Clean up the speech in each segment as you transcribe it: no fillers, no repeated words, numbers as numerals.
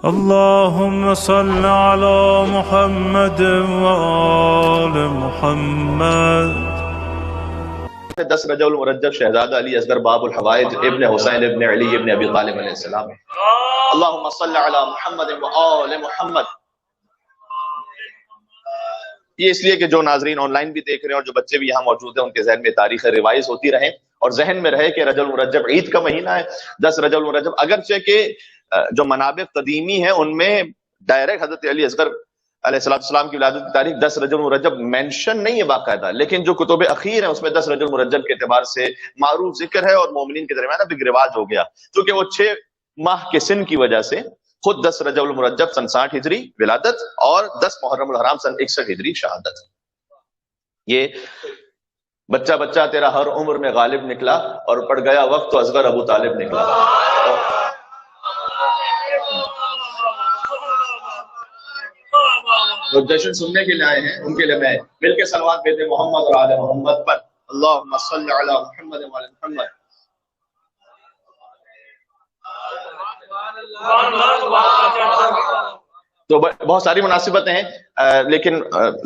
اللهم صل على محمد وآل محمد. 10 رجب المرجب شہزادہ علی اصغر باب الحوائج ابن حسین ابن علی ابن ابی طالب علیہ السلام. اللہم صل علی محمد وآل محمد. یہ اس لیے کہ جو ناظرین آن لائن بھی دیکھ رہے ہیں اور جو بچے بھی یہاں موجود ہیں ان کے ذہن میں تاریخ روایز ہوتی رہیں اور ذہن میں رہے کہ رجب المرجب عید کا مہینہ ہے. 10 رجب المرجب اگرچہ کہ جو منابع قدیمی ہیں ان میں ڈائریکٹ حضرت علی اصغر علیہ السلام کی ولادت کی تاریخ 10 رجب المرجب مینشن نہیں ہے باقاعدہ، لیکن جو کتب اخیر ہیں اس میں 10 رجب المرجب کے اعتبار سے معروف ذکر ہے اور مومنین کے درمیان اب ایک رواج ہو گیا کیونکہ وہ 6 ماہ کے سن کی وجہ سے خود 10 رجب المرجب سن 60 ہجری ولادت اور 10 محرم الحرام سن 61 ہجری شہادت. یہ بچہ بچہ تیرا ہر عمر میں غالب نکلا اور پڑ گیا وقت تو اصغر ابو طالب نکلا. جو جشن سننے کے لیے آئے ہیں ان کے لیے میں مل کے صلوات بھیجیں محمد اور آل محمد پر. اللہم صل علی محمد و آل محمد. تو بہت ساری مناسبتیں ہیں لیکن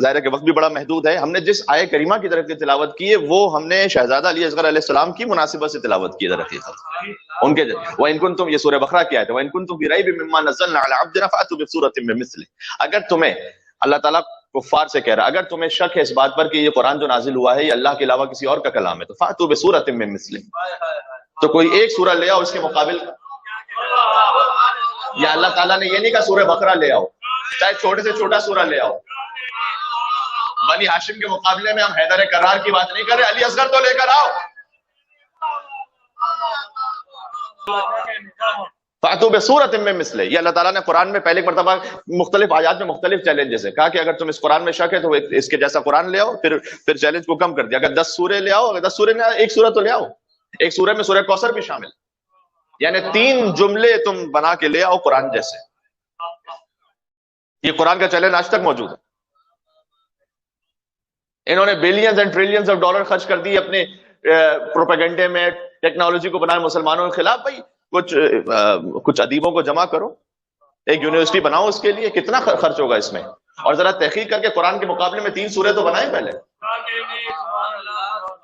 ظاہر ہے کہ وقت بھی بڑا محدود ہے. ہم نے جس آیہ کریمہ کی طرف تلاوت کی ہے وہ ہم نے شہزادہ علی اصغر علیہ السلام کی مناسبت سے تلاوت کی ہے. در حقیقت ان کے وَإِن كُنتُمْ، یہ سورہ بقرہ کی آیت ہے، وَإِن كُنتُمْ فِي رَيْبٍ مِّمَّا نَزَّلْنَا عَلَىٰ عَبْدِنَا فَأْتُوا بِسُورَةٍ مِّن مِّثْلِهِ. اگر تمہیں، اللہ تعالیٰ کفار سے کہہ رہا ہے، اگر تمہیں شک ہے اس بات پر کہ یہ قرآن جو نازل ہوا ہے یہ اللہ کے علاوہ کسی اور کا کلام ہے تو فَأْتُوا بِسُورَةٍ مِّن مِّثْلِهِ، تو کوئی ایک سورہ لے آؤ اس کے مقابل. یا اللہ تعالیٰ نے یہ نہیں کہا سورہ بقرہ لے آؤ، چاہے چھوٹے سے چھوٹا سورہ لے آؤ. بنی ہاشم کے مقابلے میں ہم حیدر کرار کی بات نہیں کر رہے، علی اصغر تو لے کر آؤ. فَأْتُوا بِسُورَةٍ مِّن مِّثْلِهِ. یہ اللہ تعالیٰ نے قرآن میں پہلے مرتبہ مختلف آیات میں مختلف چیلنجز ہے، کہا کہ اگر تم اس قرآن میں شک ہے تو اس کے جیسا قرآن لے آؤ. پھر چیلنج کو کم کر دیا، اگر 10 سورے لے آؤ، اگر 10 سورے میں ایک سورہ تو لے آؤ. ایک سورہ میں سورہ کوثر بھی شامل، یعنی 3 جملے تم بنا کے لے آؤ قرآن جیسے. یہ قرآن کا چیلنج آج تک موجود ہے. انہوں نے billions and trillions of dollar خرچ کر دی اپنے پروپیگنڈے میں، ٹیکنالوجی کو بنائے مسلمانوں کے خلاف. بھائی کچھ ادیبوں کو جمع کرو، ایک یونیورسٹی بناؤ اس کے لیے، کتنا خرچ ہوگا اس میں، اور ذرا تحقیق کر کے قرآن کے مقابلے میں 3 سورے تو بنائیں پہلے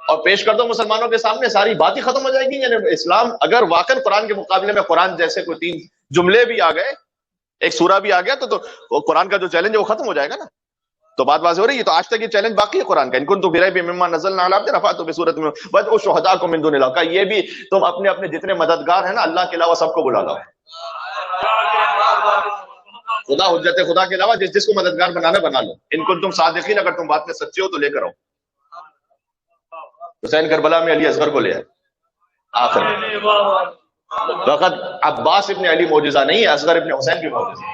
اور پیش کر دو مسلمانوں کے سامنے، ساری بات ہی ختم ہو جائے گی. یعنی اسلام اگر واقعا قرآن کے مقابلے میں قرآن جیسے کوئی 3 جملے بھی آ گئے، ایک سورہ بھی آ گیا تو قرآن کا جو چیلنج ہے وہ ختم ہو جائے گا نا. تو بات واضح ہو رہی ہے. تو آج تک یہ چیلنج باقی ہے قرآن کا. ان کنتم فی ریب مما نزلنا علی عبدنا فأتوا بسورۃ من وادعوا شہداءکم من دون اللہ. کا یہ بھی تم اپنے اپنے جتنے مددگار ہیں نا اللہ کے علاوہ سب کو بلا لاؤ. خدا حجت خدا کے علاوہ جس کو مددگار بنانا بنا لو. ان کنتم صادقین، اگر تم بات میں سچے ہو تو لے کر آؤ. حسین کربلا میں علی اصغر کو لے آئے آخر میں. وقت عباس ابن علی معجزہ نہیں ہے، اصغر ابن حسین کی معجزہ.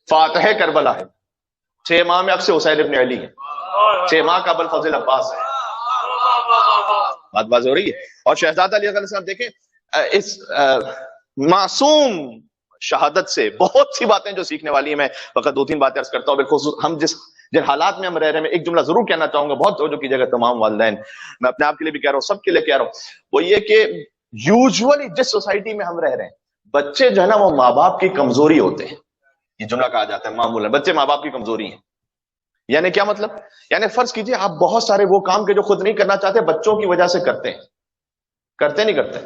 فاتح کربلا ہے. 6 ماہ میں اب سے حسین ابن علی ہے، 6 ماہ کا ابوالفضل عباس ہے. بات واضح ہو رہی ہے. اور شہزادہ علی علیہ السلام دیکھیں اس معصوم شہادت سے بہت سی باتیں جو سیکھنے والی ہیں. میں فقط 2-3 باتیں عرض کرتا ہوں. بالخصوص ہم جن حالات میں ہم رہ رہے ہیں، میں ایک جملہ ضرور کہنا چاہوں گا، بہت توجہ کیجیے گا تمام والدین، میں اپنے آپ کے لیے بھی کہہ رہا ہوں، سب کے لیے کہہ رہا ہوں. وہ یہ کہ یوزولی جس سوسائٹی میں ہم رہ رہے ہیں بچے جو ہے نا وہ ماں باپ کی کمزوری ہوتے ہیں. یہ جملہ کہا جاتا ہے معمولاً بچے ماں باپ کی کمزوری ہیں. یعنی کیا مطلب؟ یعنی فرض کیجئے آپ بہت سارے وہ کام کے جو خود نہیں کرنا چاہتے بچوں کی وجہ سے کرتے ہیں. کرتے نہیں کرتے؟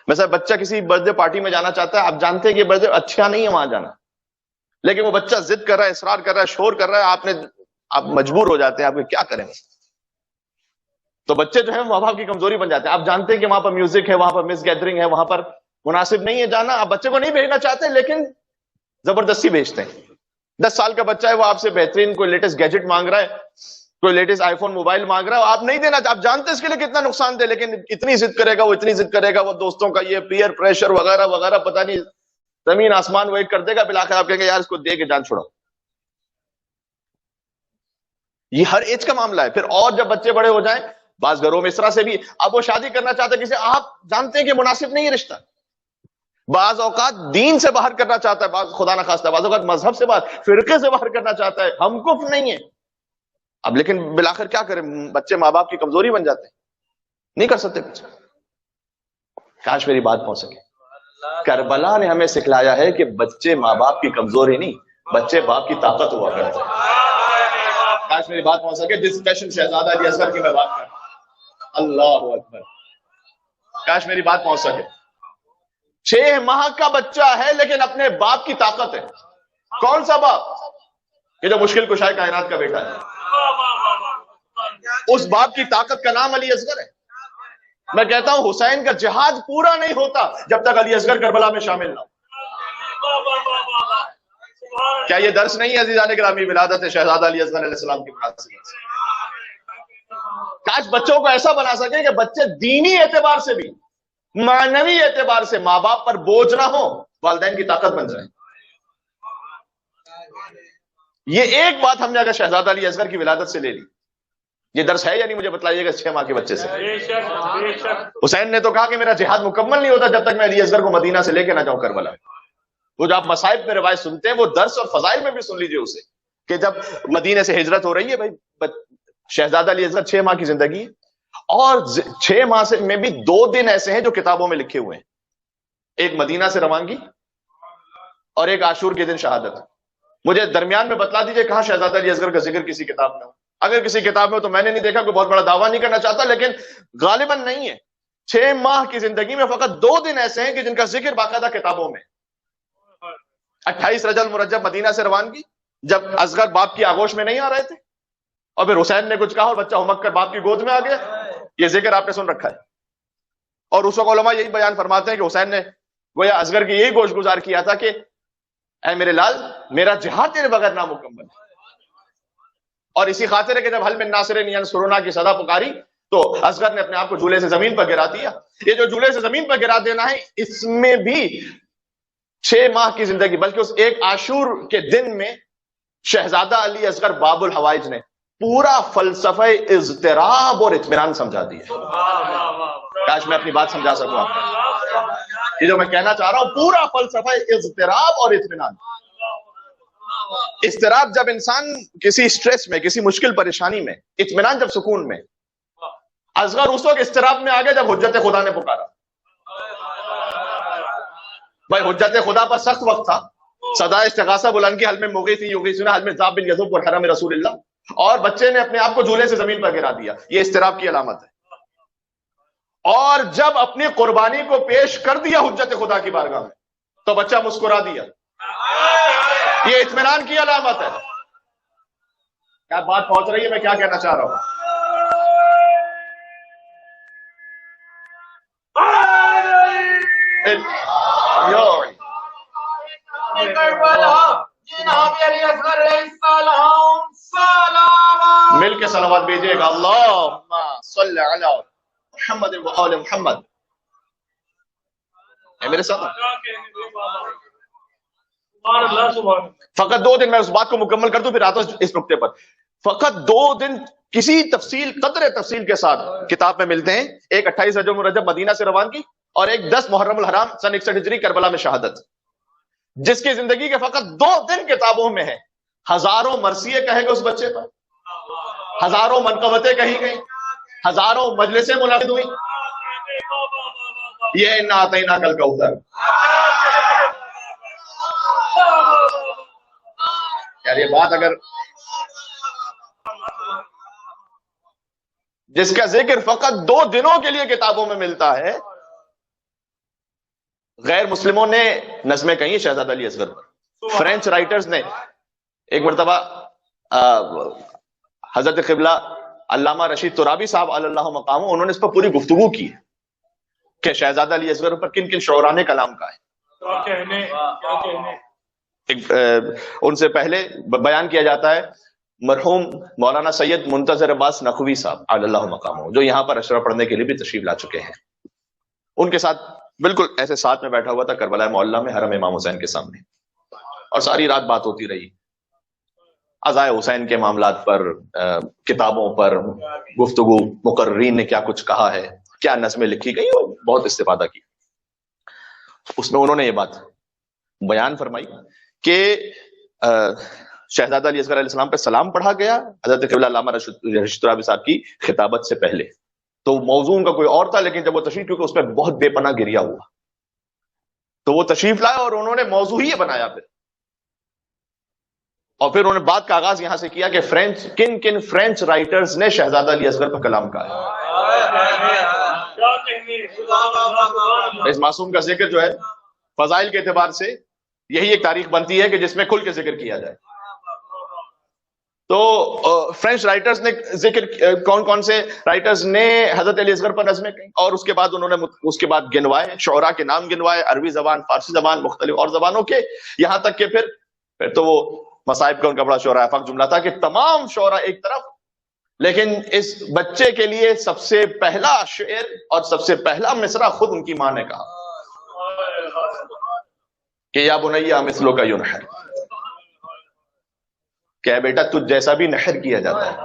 مثلا بچہ کسی برتھ ڈے پارٹی میں جانا چاہتا ہے، آپ جانتے ہیں کہ برتھ ڈے اچھا نہیں ہے وہاں جانا، لیکن وہ بچہ ضد کر رہا ہے، اصرار کر رہا ہے، شور کر رہا ہے، آپ مجبور ہو جاتے ہیں. آپ کیا کریں؟ تو بچے جو ہیں ماں باپ کی کمزوری بن جاتے ہیں. آپ جانتے ہیں کہ وہاں پر میوزک ہے، وہاں پر مس گیدرنگ ہے، وہاں پر مناسب نہیں ہے جانا، آپ بچے کو نہیں بھیجنا چاہتے لیکن زبردستی بھیجتے ہیں. 10 سال کا بچہ ہے، وہ آپ سے بہترین کوئی لیٹسٹ گیجٹ مانگ رہا ہے، کوئی لیٹسٹ آئی فون موبائل مانگ رہا ہے، آپ نہیں دینا. آپ جانتے ہیں اس کے لیے کتنا نقصان دہ، لیکن اتنی ضد کرے گا، وہ اتنی ضد کرے گا، وہ دوستوں کا یہ پیئر پریشر وغیرہ وغیرہ پتہ نہیں زمین آسمان وہ ایک کر دے گا. بالآخر آپ کہیں گے یار اس کو دے کے جان چھوڑو. یہ ہر ایج کا معاملہ ہے. پھر اور جب بچے بڑے ہو جائیں، بعض گھروں میں اس طرح سے بھی اب وہ شادی کرنا چاہتے ہیں کسی، آپ جانتے ہیں کہ مناسب نہیں ہے رشتہ. بعض اوقات دین سے باہر کرنا چاہتا ہے، بعض خدا نہ خواستہ بعض اوقات مذہب سے باہر، فرقے سے باہر کرنا چاہتا ہے، ہم کفر نہیں ہے. اب لیکن بالآخر کیا کریں، بچے ماں باپ کی کمزوری بن جاتے ہیں، نہیں کر سکتے کچھ. کاش میری بات پہنچ سکے. کربلا نے ہمیں سکھلایا ہے کہ بچے ماں باپ کی کمزوری نہیں، بچے باپ کی طاقت ہوا کرتے ہیں۔ کاش میری بات پہنچ سکے، جس اسپیشل شہزادہ علی اصغر کی میں بات کر رہا ہوں، اللہ اکبر، کاش میری بات پہنچ سکے۔ 6 ماہ کا بچہ ہے لیکن اپنے باپ کی طاقت ہے۔ کون سا باپ؟ یہ جو مشکل کشائے کائنات کا بیٹا ہے، اس باپ کی طاقت کا نام علی اصغر ہے۔ میں کہتا ہوں حسین کا جہاد پورا نہیں ہوتا جب تک علی اصغر کربلا میں شامل نہ ہو۔ کیا یہ درس نہیں ہے عزیزان گرامی ولادت شہزادہ علی اصغر علیہ السلام کی مناسبت سے؟ کاش بچوں کو ایسا بنا سکے کہ بچے دینی اعتبار سے بھی، معنوی اعتبار سے ماں باپ پر بوجھ نہ ہو، والدین کی طاقت بن جائیں۔ یہ ایک بات ہم نے اگر شہزادہ علی اصغر کی ولادت سے لے لی، یہ درس ہے یا نہیں مجھے بتلائیے گا 6 ماہ کے بچے سے۔ حسین نے تو کہا کہ میرا جہاد مکمل نہیں ہوتا جب تک میں علی اصغر کو مدینہ سے لے کے نہ جاؤں کربلا۔ وہ جو آپ مصائب میں روایت سنتے ہیں وہ درس اور فضائل میں بھی سن لیجئے اسے، کہ جب مدینے سے ہجرت ہو رہی ہے، بھائی شہزادہ علی اصغر 6 ماہ کی زندگی، اور 6 ماہ سے میں بھی 2 دن ایسے ہیں جو کتابوں میں لکھے ہوئے ہیں، ایک مدینہ سے روانگی اور ایک عاشور کے دن شہادت۔ مجھے درمیان میں بتلا دیجئے کہاں شہزادہ علی اصغر کا ذکر کسی کتاب میں ہو۔ اگر کسی کتاب میں ہو تو میں نے نہیں دیکھا، کوئی بہت بڑا دعویٰ نہیں کرنا چاہتا، لیکن غالباً نہیں ہے۔ 6 ماہ کی زندگی میں فقط 2 دن ایسے ہیں کہ جن کا ذکر باقاعدہ کتابوں میں۔ 28 رجب المرجب مدینہ سے روانگی، جب اصغر باپ کی آغوش میں نہیں آ رہے تھے، اور پھر حسین نے کچھ کہا اور بچہ ہمک کر باپ کی گود میں آ گیا۔ یہ ذکر آپ نے سن رکھا ہے، اور اس وقت علماء یہی بیان فرماتے ہیں کہ حسین نے گویا اصغر کی یہی گوش گزار کیا تھا کہ اے میرے لال، میرا جہاد تیرے بغیر نامکمل ہے۔ اور اسی خاطر ہے کہ جب حل من ناصر ینصرنا کی صدا پکاری تو اصغر نے اپنے آپ کو جھولے سے زمین پر گرا دیا۔ یہ جو جھولے سے زمین پر گرا دینا ہے، اس میں بھی 6 ماہ کی زندگی، بلکہ اس ایک عاشور کے دن میں شہزادہ علی اصغر باب الحوائج نے پورا فلسفہ اضطراب اور اطمینان سمجھا دیا۔ کاش میں اپنی بات سمجھا سکوں آپ کو۔ یہ جو میں کہنا چاہ رہا ہوں، پورا فلسفہ اضطراب اور اطمینان۔ اضطراب جب انسان کسی سٹریس میں، کسی مشکل پریشانی میں، اطمینان جب سکون میں۔ اصغر اس وقت اضطراب میں آ گیا جب حجت خدا نے پکارا۔ بھائی حجت خدا پر سخت وقت تھا، صدا استغاثہ بلند کی، حل میں مغیث یغیثنا، حل میں ذاب بن یذوب والحرم رسول اللہ، اور بچے نے اپنے آپ کو جھولے سے زمین پر گرا دیا۔ یہ اضطراب کی علامت ہے۔ اور جب اپنی قربانی کو پیش کر دیا حجت خدا کی بارگاہ میں تو بچہ مسکرا دیا، یہ اطمینان کی علامت ہے۔ کیا بات پہنچ رہی ہے؟ میں کیا کہنا چاہ رہا ہوں؟ مل کے صلوات بھیجیے گا، اللہم صلی علی محمد و آل محمد۔ اے میرے ساتھ فقط 2 دن میں اس بات کو مکمل کر دوں، پھر آتا ہوں اس نقطے پر۔ فقط 2 دن کسی تفصیل، قدر تفصیل کے ساتھ کتاب میں ملتے ہیں۔ ایک 28 رجب المرجب مدینہ سے روانگی، اور ایک 10 محرم الحرام سن 61 ہجری کربلا میں شہادت، جس کی زندگی کے فقط 2 دن کتابوں میں ہے۔ ہزاروں مرثیے کہے گئے اس بچے پر، ہزاروں منقبتیں کہی گئی، ہزاروں مجلسیں منعقد ہوئی۔ یہ انا اعطیناک الکوثر، یار یہ بات اگر جس کا ذکر فقط 2 دنوں کے لیے کتابوں میں ملتا ہے، غیر مسلموں نے نظمیں کہی شہزادہ علی اصغر پر۔ فرینچ رائٹرز نے ایک مرتبہ حضرت قبلہ علامہ رشید ترابی صاحب علی اللہ مقامہ، انہوں نے اس پر پوری گفتگو کی کہ شہزادہ علی اصغر پر کن کن شعراء نے کلام کہا ہے۔ ان سے پہلے بیان کیا جاتا ہے مرحوم مولانا سید منتظر عباس نقوی صاحب علی اللہ مقامہ، جو یہاں پر اشرا پڑھنے کے لیے بھی تشریف لا چکے ہیں۔ ان کے ساتھ بالکل ایسے ساتھ میں بیٹھا ہوا تھا کربلا معلیٰ میں حرم امام حسین کے سامنے، اور ساری رات بات ہوتی رہی عزائے حسین کے معاملات پر، کتابوں پر گفتگو، مقررین نے کیا کچھ کہا ہے، کیا نظمیں لکھی گئی، اور بہت استفادہ کی۔ اس میں انہوں نے یہ بات بیان فرمائی کہ شہزادہ علی اصغر علیہ السلام پہ سلام پڑھا گیا حضرت قبلہ علامہ رشید ترابی صاحب کی خطابت سے پہلے، تو موضوع ان کا کوئی اور تھا، لیکن جب وہ تشریف، کیونکہ اس پہ بہت بے پناہ گریا ہوا، تو وہ تشریف لائے اور انہوں نے موضوع ہی بنایا پھر، اور پھر انہوں نے بات کا آغاز یہاں سے کیا کہ کن کن فرینچ رائٹرز نے شہزادہ علی اصغر پر کلام کہا ہے۔ اس معصوم کا ذکر جو ہے فضائل کے اعتبار سے یہی ایک تاریخ بنتی ہے کہ جس میں کھل کے ذکر کیا جائے۔ تو فرینچ رائٹرز نے ذکر، کون کون سے رائٹرز نے حضرت علی اصغر پر نظمیں کہیں، اور اس کے بعد انہوں نے اس کے بعد گنوائے، شعراء کے نام گنوائے، عربی زبان، فارسی زبان، مختلف اور زبانوں کے، یہاں تک کہ پھر تو وہ مصائب کا ان کا بڑا شعراء افاق جملہ تھا کہ تمام شعراء ایک طرف، لیکن اس بچے کے لیے سب سے پہلا شعر اور سب سے پہلا مصرع خود ان کی ماں نے کہا کہ یا بنیا مثلو کا ینحر، کہ بیٹا تجھ جیسا بھی نحر کیا جاتا ہے۔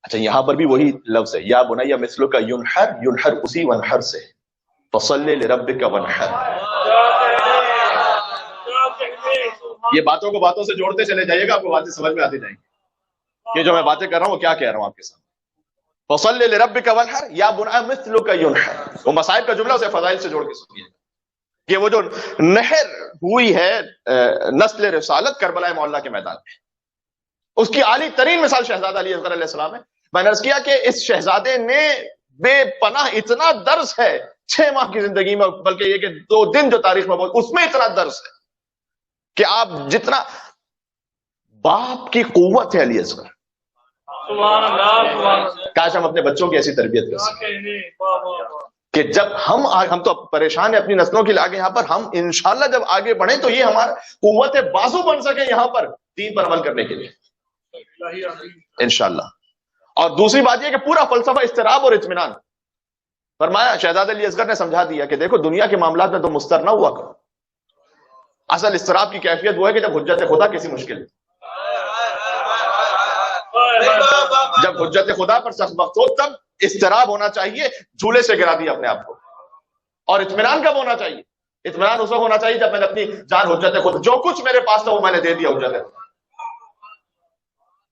اچھا یہاں پر بھی وہی لفظ ہے، یا بنیا مثلو کا ینحر، ینحر اسی ونحر سے، فصلی لربک ونحر۔ یہ باتوں کو باتوں سے جوڑتے چلے جائیے گا، آپ کو باتیں سمجھ میں آتی جائیں گی کہ جو میں باتیں کر رہا ہوں وہ کیا کہہ رہا ہوں آپ کے سامنے۔ فصلی لربک ونحر یا بنیا مثلک ینحر، وہ مصائب کا جملہ اسے فضائل سے جوڑ کے سنیے کہ وہ جو نہر ہوئی ہے نسل رسالت کربلا معلّہ کے میدان میں، اس کی عالی ترین مثال شہزادہ علی اصغر علیہ السلام ہے۔ میں نے عرض کیا کہ اس شہزادے نے بے پناہ اتنا درس ہے 6 ماہ کی زندگی میں، بلکہ یہ کہ 2 دن جو تاریخ میں اس میں اتنا درس ہے کہ آپ جتنا باپ کی قوت ہے علی اصغر، کاش ہم اپنے بچوں کی ایسی تربیت کر سکیں کہ جب ہم تو پریشان ہیں اپنی نسلوں کے لیے، آگے یہاں پر ہم انشاءاللہ جب آگے بڑھیں تو یہ ہمارا قوت بازو بن سکے یہاں پر دین پر عمل کرنے کے لیے انشاءاللہ۔ اور دوسری بات یہ کہ پورا فلسفہ اضطراب اور اطمینان، فرمایا شہزادہ علی اصغر نے سمجھا دیا کہ دیکھو دنیا کے معاملات میں تو مضطر نہ ہوا کرو، اصل اضطراب کی کیفیت وہ ہے کہ جب حجت خدا کسی مشکل، جب حجت خدا پر سخت وقت ہو تب اضطراب ہونا چاہیے، جھولے سے گرا دیا اپنے آپ کو۔ اور اطمینان کب ہونا چاہیے؟ اطمینان اس وقت ہونا چاہیے جب میں نے اپنی جان حجت خدا، جو کچھ میرے پاس تھا وہ میں نے دے دیا حجت خدا،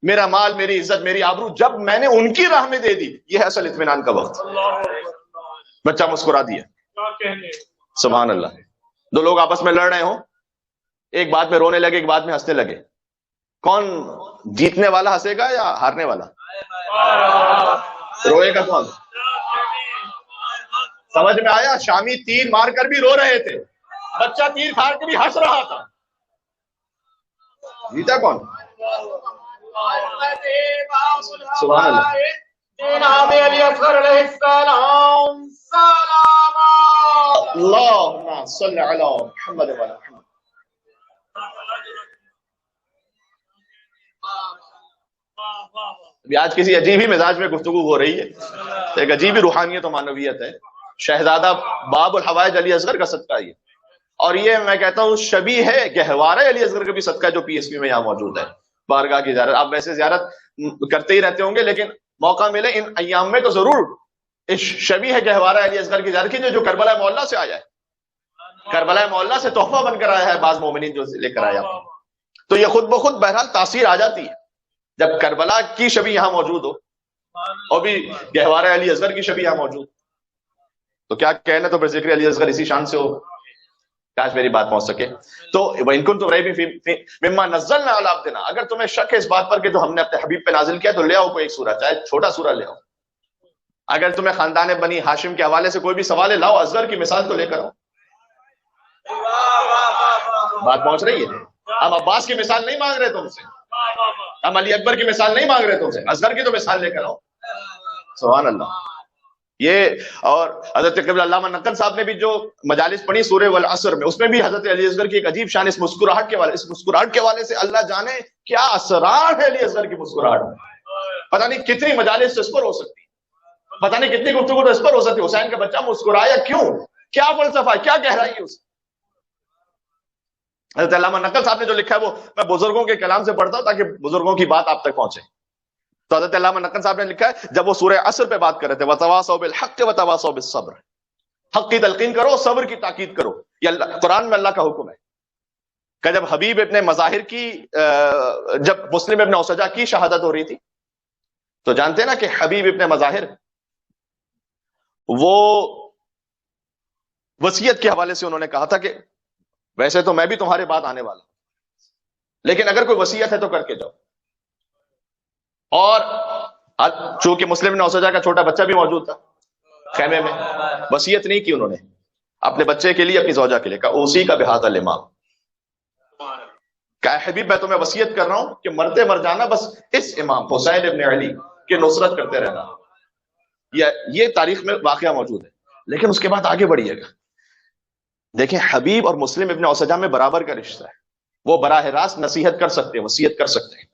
میرا مال، میری عزت، میری آبرو، جب میں نے ان کی راہ میں دے دی، یہ ہے اصل اطمینان کا وقت۔ بچہ مسکرا دیا، سبحان اللہ۔ 2 لوگ آپس میں لڑ رہے ہوں، ایک بات میں رونے لگے، ایک بات میں ہنسنے لگے، کون جیتنے والا ہنسے گا یا ہارنے والا؟ روئے گا کون؟ سمجھ میں آیا؟ شامی تیر مار کر بھی رو رہے تھے، بچہ تیر کھا کے بھی ہنس رہا تھا، جیتا کون؟ سبحان اللہ۔ جناب علی اصغر علیہ السلام سلام اللہم صلی علی محمد و علی محمد۔ آج کسی عجیب ہی مزاج میں گفتگو ہو رہی ہے، ایک عجیب ہی روحانیت و معنویت ہے۔ شہزادہ باب الحوائج علی اصغر کا صدقہ یہ، اور یہ میں کہتا ہوں شبیہ ہے گہوارہ علی اصغر کا بھی صدقہ جو پی ایس پی میں یہاں موجود ہے، بارگاہ کی زیارت۔ آپ ویسے زیارت کرتے ہی رہتے ہوں گے، لیکن موقع ملے ان ایام میں تو ضرور اس شبیہ ہے گہوارہ علی اصغر کی زیارت کی، جو کربلا معلّہ سے آیا ہے، کربلا معلّہ سے تحفہ بن کر آیا ہے، بعض مومنین جو لے کر آیا، تو یہ خود بخود بہرحال تاثیر آ جاتی ہے جب کربلا کی شبیہ یہاں موجود ہو اور بھی گہوارہ علی اصغر کی شبیہ یہاں موجود، تو کیا کہنا، تو پھر ذکر علی اصغر اسی شان سے ہو۔ کاش میری بات پہنچ سکے۔ تو وَإِن كُنتُمْ رَيْبٍ مِّمَّا نَزَّلْنَا عَلَىٰ عَبْدِنَا، اگر تمہیں شک ہے اس بات پر کہ جو ہم نے اپنے حبیب پہ نازل کیا، تو لے آؤ کوئی ایک سورہ، چاہے چھوٹا سورہ لے آؤ۔ اگر تمہیں خاندان بنی ہاشم کے حوالے سے کوئی بھی سوال ہے، لاؤ اصغر کی مثال تو لے کر آؤ۔ بات پہنچ رہی ہے؟ ہم عباس کی مثال نہیں مانگ رہے تم سے، ہم علی اکبر کی مثال نہیں مانگ رہے تم سے، اصغر کی تو مثال لے کر آؤ۔ سبحان اللہ۔ یہ اور حضرت قبلہ علامہ نقل صاحب نے بھی جو مجالس پڑھی سورہ والعصر میں، اس میں بھی حضرت علی اصغر کی ایک عجیب شان اس مسکراہٹ کے والے سے اللہ جانے کیا اسرار ہے علی اصغر کی مسکراہٹ میں۔ پتہ نہیں کتنی مجالس اس پر ہو سکتی، پتہ نہیں کتنی گفتگو تو اس پر ہو سکتی۔ حسین کا بچہ مسکرایا کیوں؟ کیا فلسفہ ہے، کیا گہرائی ہے اس؟ حضرت علامہ نقل صاحب نے جو لکھا ہے وہ میں بزرگوں کے کلام سے پڑھتا ہوں تاکہ بزرگوں کی بات آپ تک پہنچے۔ تو حضرت علامہ نقل صاحب نے لکھا ہے، جب وہ سورہ عصر پہ بات کر رہے تھے، وَتَوَاصَوْا بِالْحَقِّ وَتَوَاصَوْا بِالصَّبْرِ، حق کی تلقین کرو، صبر کی تاکید کرو۔ یہ اللہ قرآن میں اللہ کا حکم ہے کہ جب حبیب ابن مظاہر کی جب مسلم ابن اوسجہ کی شہادت ہو رہی تھی، تو جانتے ہیں نا کہ حبیب ابن مظاہر وہ وصیت کے حوالے سے انہوں نے کہا تھا کہ ویسے تو میں بھی تمہارے بعد آنے والا ہوں، لیکن اگر کوئی وصیت ہے تو کر کے جاؤ. اور چونکہ مسلم بن اوسجہ کا چھوٹا بچہ بھی موجود تھا خیمے میں، وصیت نہیں کی انہوں نے اپنے بچے کے لیے، اپنی زوجہ کے لیے، کہا اوصی کا بہذا الامام، کہ حبیب میں تمہیں وصیت کر رہا ہوں کہ مرتے مر جانا بس اس امام حسین ابن علی کی نصرت کرتے رہنا. یہ تاریخ میں واقعہ موجود ہے. لیکن اس کے بعد آگے بڑھیے گا، دیکھیں حبیب اور مسلم ابن اوسجہ میں برابر کا رشتہ ہے، وہ براہ راست نصیحت کر سکتے ہیں، وصیت کر سکتے ہیں.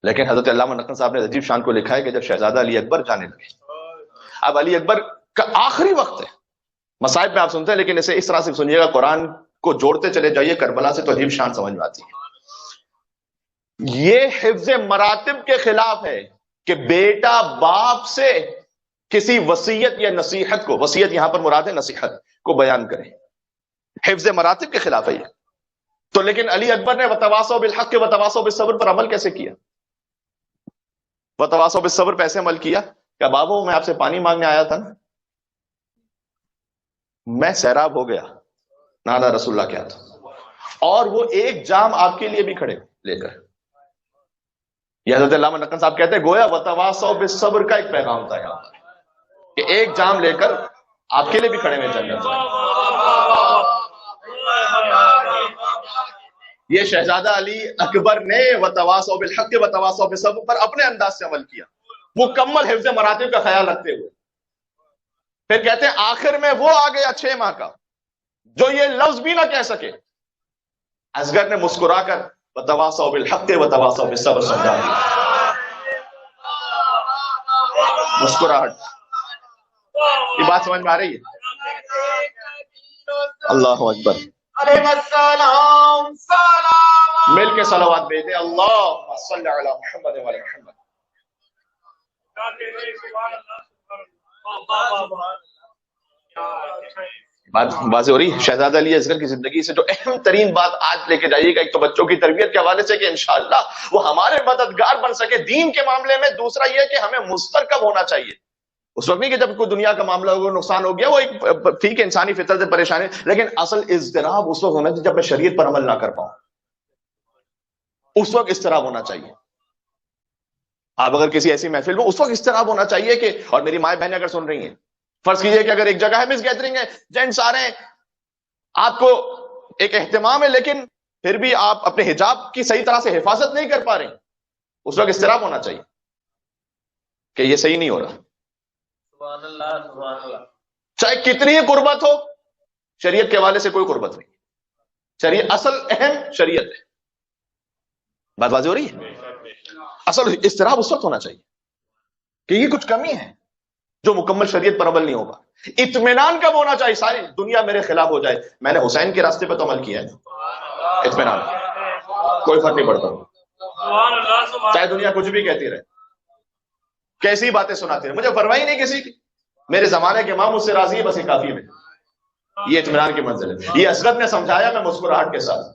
لیکن حضرت علامہ نقوی صاحب نے عجیب شان کو لکھا ہے کہ جب شہزادہ علی اکبر جانے لگے، اب علی اکبر کا آخری وقت ہے، مصائب میں آپ سنتے ہیں لیکن اسے اس طرح سے سنیے گا، قرآن کو جوڑتے چلے جائیے کربلا سے تو عجیب شان سمجھ میں آتی ہے. یہ حفظ مراتب کے خلاف ہے کہ بیٹا باپ سے کسی وصیت یا نصیحت کو، وصیت یہاں پر مراد ہے نصیحت کو، بیان کرے. حفظ مراتب کے خلاف ہے یہ. تو لیکن علی اکبر نے وتواصوا بالحق کے وتواصوا بالصبر پر عمل کیسے کیا؟ وتواصوا بالصبر پہ ایسے عمل کیا کہ بابو میں آپ سے پانی مانگنے آیا تھا نا، میں سیراب ہو گیا، نانا رسول اللہ کیا تھا، اور وہ ایک جام آپ کے لیے بھی کھڑے لے کر. یہ حضرت علامہ نقوی صاحب کہتے ہیں گویا وتواصوا بالصبر کا ایک پیغام تھا یہاں پر، کہ ایک جام لے کر آپ کے لیے بھی کھڑے ہوئے جنت میں. یہ شہزادہ علی اکبر نے وتواصوا بالحق وتواصوا بالصبر پر اپنے انداز سے عمل کیا، مکمل حفظ مراتب کا خیال رکھتے ہوئے. پھر کہتے ہیں آخر میں وہ آ گیا 6 ماہ کا جو یہ لفظ بھی نہ کہہ سکے. اصغر نے مسکرا کر وتواصوا بالحق وتواصوا بالصبر سمجھا دیا. مسکراہٹ. یہ بات سمجھ میں آ رہی ہے؟ اللہ اکبر. علیہ السلام سلام. مل کے صلوات بھیجتے اللہم صلی علی محمد و علی محمد. بات واضح ہو رہی ہے؟ شہزادہ علی اصغر کی زندگی سے جو اہم ترین بات آج لے کے جائیے گا، ایک تو بچوں کی تربیت کے حوالے سے کہ انشاءاللہ وہ ہمارے مددگار بن سکے دین کے معاملے میں. دوسرا یہ کہ ہمیں مسترکب ہونا چاہیے. اس وقت نہیں کہ جب کوئی دنیا کا معاملہ ہو نقصان ہو گیا، وہ ایک ٹھیک ہے انسانی فطرت سے پریشانی، لیکن اصل اضطراب اس وقت ہونا چاہیے جب میں شریعت پر عمل نہ کر پاؤں. اس وقت اضطراب ہونا چاہیے. آپ اگر کسی ایسی محفل میں، اس وقت اضطراب ہونا چاہیے کہ، اور میری مائیں بہنیں اگر سن رہی ہیں، فرض کیجئے کہ اگر ایک جگہ ہے مس گیدرنگ ہے، جینٹس آ رہے ہیں، آپ کو ایک اہتمام ہے لیکن پھر بھی آپ اپنے حجاب کی صحیح طرح سے حفاظت نہیں کر پا رہے ہیں، اس وقت اضطراب ہونا چاہیے کہ یہ صحیح نہیں ہو رہا. سبحان اللہ سبحان اللہ. چاہے کتنی ہی قربت ہو، شریعت کے حوالے سے کوئی قربت نہیں. شریعت اصل اہم شریعت ہے. بات واضح ہو رہی ہے؟ اصل اضطراب اس وقت ہونا چاہیے کہ یہ کچھ کمی ہے جو مکمل شریعت پر عمل نہیں ہوگا. اطمینان کب ہونا چاہیے؟ ساری دنیا میرے خلاف ہو جائے، میں نے حسین کے راستے پہ تو عمل کیا ہے، اطمینان، کوئی فرق نہیں پڑتا. چاہے دنیا کچھ بھی کہتی رہے، کیسی باتیں سناتے رہے، مجھے پرواہ ہی نہیں کسی کی، میرے زمانے کے امام مجھ سے راضی ہے، بس یہ کافی ہے. یہ اطمینان کی منزل ہے. یہ اصغر نے سمجھایا میں مسکراہٹ کے ساتھ.